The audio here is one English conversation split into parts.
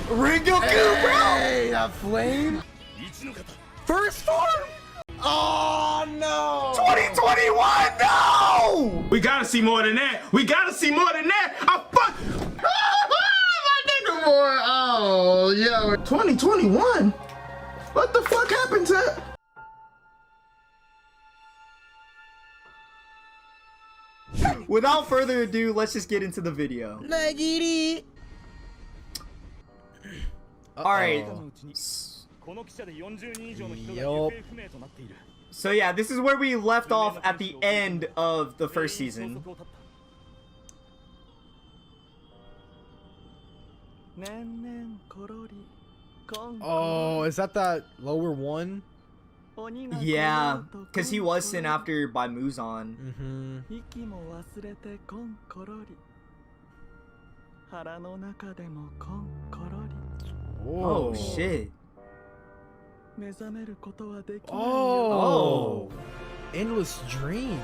Rengoku, bro! Hey, that flame. First form. Oh no! 2021, no! We gotta see more than that. We gotta see more than that. Oh, yo. 2021? What the fuck happened to... Without further ado, let's just get into the video. Alright. Yup. So yeah, this is where we left off at the end of the first season. Oh, is that lower one? Yeah, because he was sent after by Muzan. Oh shit. Oh, endless dream.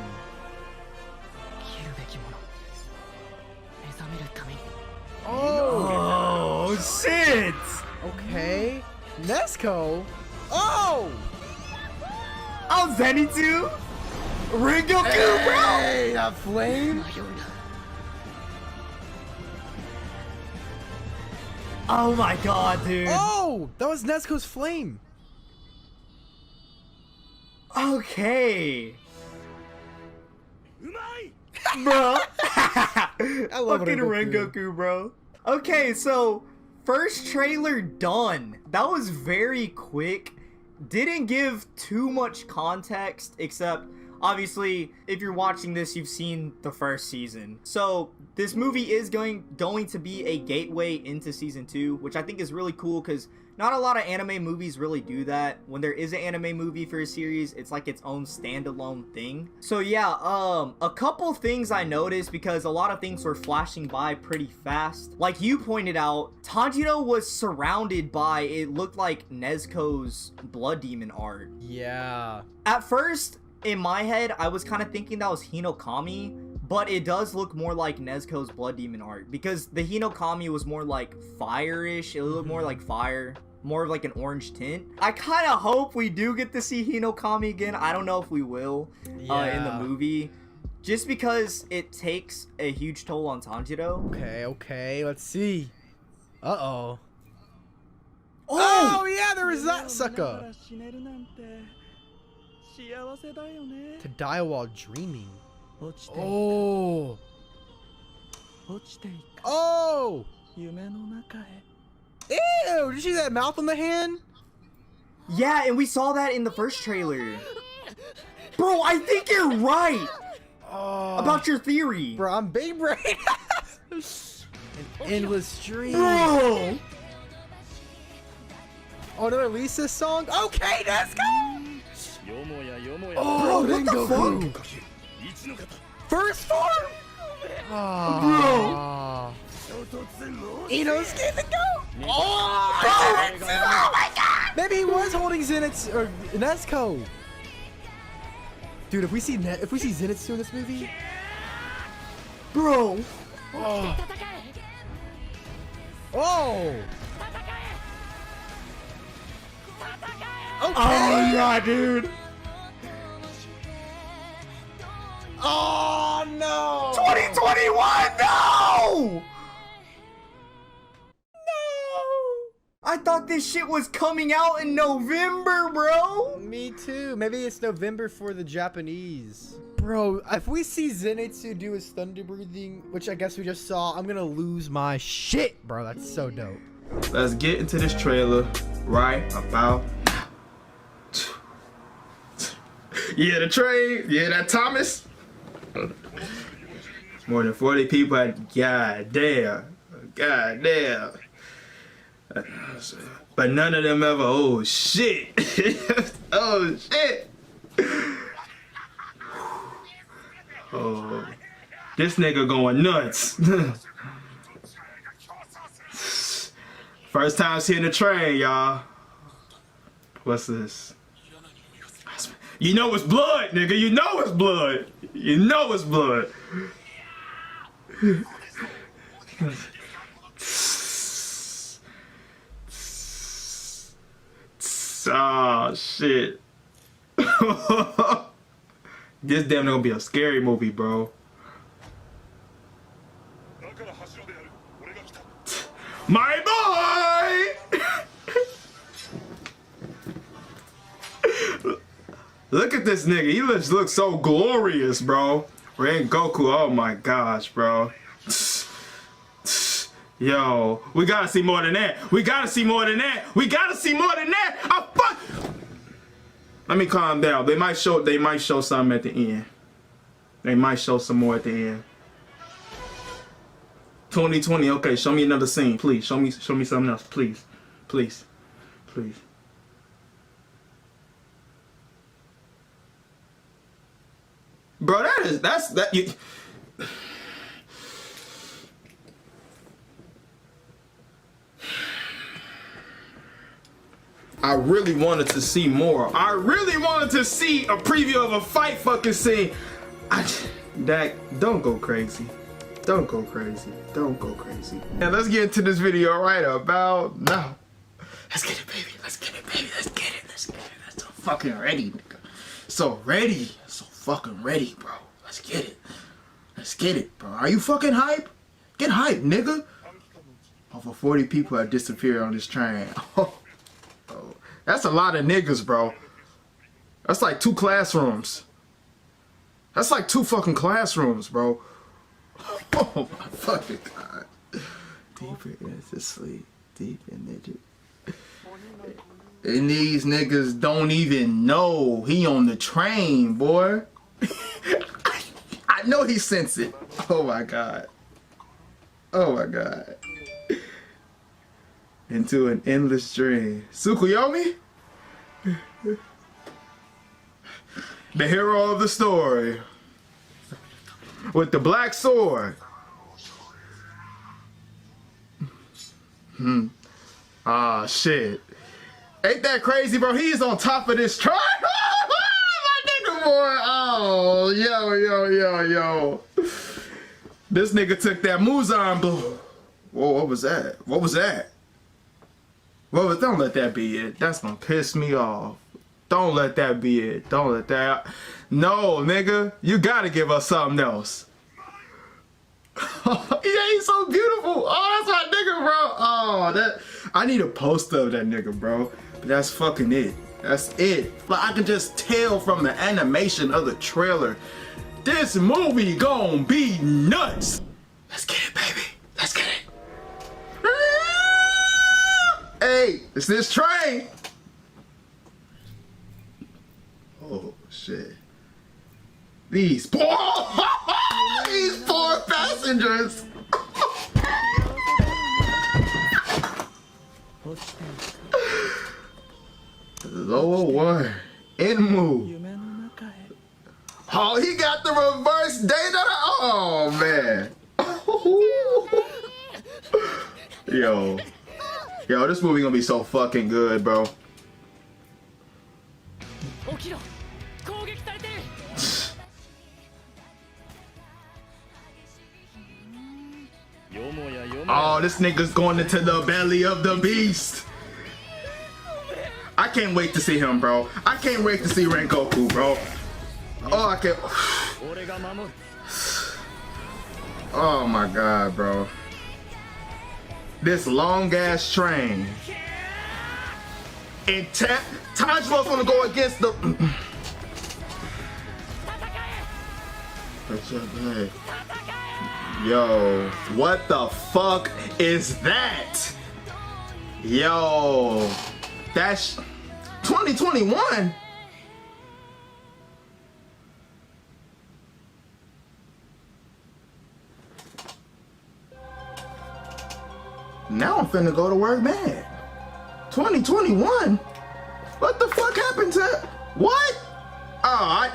Oh shit. Okay, Nezuko. Oh, Zenitsu. Rengoku, bro. Hey, that flame. Oh my god, dude. Oh, that was Nezuko's flame. Okay. Bro. I love fucking Rengoku, bro. Okay, so first trailer done. That was very quick. Didn't give too much context, except obviously if you're watching this, you've seen the first season. So this movie is going to be a gateway into season 2, which I think is really cool because not a lot of anime movies really do that. When there is an anime movie for a series, it's like its own standalone thing. So yeah, a couple things I noticed because a lot of things were flashing by pretty fast. Like you pointed out, Tanjiro was surrounded by, it looked like Nezuko's blood demon art. Yeah. At first, in my head, I was kind of thinking that was Hinokami, but it does look more like Nezuko's blood demon art because the Hinokami was more like fire-ish. It looked more like fire, more of like an orange tint. I kind of hope we do get to see Hinokami again. I don't know if we will in the movie, just because it takes a huge toll on Tanjiro. Okay, let's see. Uh-oh. Oh! Oh, yeah, there is that sucker. To die while dreaming. Oh. Oh. Ew, did you see that mouth on the hand? Yeah, and we saw that in the first trailer. Bro, I think you're right about your theory. Bro, I'm big brain. An endless dream. Bro. Oh, another Lisa song? Okay, let's go. Oh, what the fuck? First form? Bro. Inosuke the goat? Oh, Oh my god! maybe he was holding Zenitsu or Nezuko. Dude, if we see Zenitsu in this movie, Bro. oh, oh, okay. Oh yeah, dude. Oh no! 2021, no! I thought this shit was coming out in November, bro. Me too. Maybe it's November for the Japanese. Bro, if we see Zenitsu do his thunder breathing, which I guess we just saw, I'm gonna lose my shit, bro. That's so dope. Let's get into this trailer right about. Yeah, the train. Yeah, that Thomas. More than 40 people had. God damn. But none of them ever. Oh shit. Oh shit. Oh, this nigga going nuts. First time seeing the train, y'all. What's this? You know it's blood, nigga. You know it's blood. You know it's blood. Oh shit. This damn gonna be a scary movie, bro. My boy! Look at this nigga. He looks so glorious, bro. Goku, oh my gosh, bro. Yo, we gotta see more than that. We gotta see more than that. We gotta see more than that. Oh, fuck. Let me calm down. They might show something at the end. They might show some more at the end. 2020, okay, show me another scene, please. Show me something else, please. Please. Please. Bro, that. I really wanted to see more. I really wanted to see a preview of a fight fucking scene. Dak, don't go crazy. Don't go crazy. Don't go crazy. Now let's get into this video right about now. Let's get it, baby. Let's get it, baby. Let's get it. Let's get it. That's so fucking ready, nigga. So ready. So fucking ready, bro. Let's get it. Let's get it, bro. Are you fucking hype? Get hype, nigga. Over 40 people have disappeared on this train. Oh, that's a lot of niggas, bro. That's like 2 classrooms. That's like 2 fucking classrooms, bro. Oh my fucking god. Deeper into sleep. Deep into it. And these niggas don't even know he on the train, boy. I know he sense it. Oh my god. Oh my god. Into an endless dream. Tsukuyomi? The hero of the story. With the black sword. Ah, shit. Ain't that crazy, bro? He's on top of this train. My nigga, boy. Oh, yo. This nigga took that Muzan blow. Whoa, what was that? What was that? Well, don't let that be it. That's gonna piss me off. Don't let that be it. Don't let that. No, nigga. You gotta give us something else. Yeah, he's so beautiful. Oh, that's my nigga, bro. Oh, I need a poster of that nigga, bro. But that's fucking it. That's it. Like, I can just tell from the animation of the trailer. This movie gon' be nuts. Let's get it, baby. Let's get it. Hey, it's this train. Oh shit. These poor passengers. Lower one. Enmu. Oh, he got the reverse data. Oh man. Yo, this movie gonna be so fucking good, bro. Oh, this nigga's going into the belly of the beast. I can't wait to see him, bro. I can't wait to see Rengoku, bro. Oh, I can't. Oh my god, bro. This long ass train. And Tanjiro's gonna go against the. Yo, what the fuck is that? Yo, that's 2021. Now I'm finna go to work mad. 2021? What the fuck happened to what? Oh,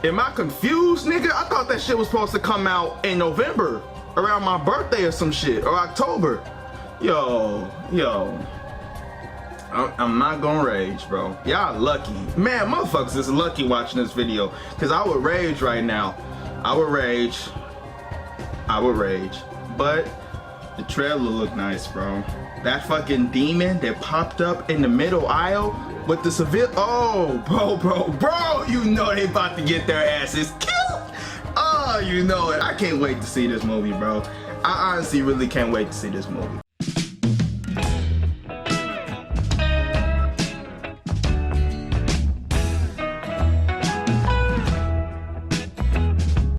am I confused, nigga? I thought that shit was supposed to come out in November, around my birthday or some shit, or October. Yo. I'm not gonna rage, bro. Y'all lucky. Man, motherfuckers is lucky watching this video, cause I would rage right now. I would rage. But The trailer looked nice, bro. That fucking demon that popped up in the middle aisle with the civil. Oh, bro, you know they about to get their asses killed. Oh, you know it. I can't wait to see this movie, bro. I honestly really can't wait to see this movie.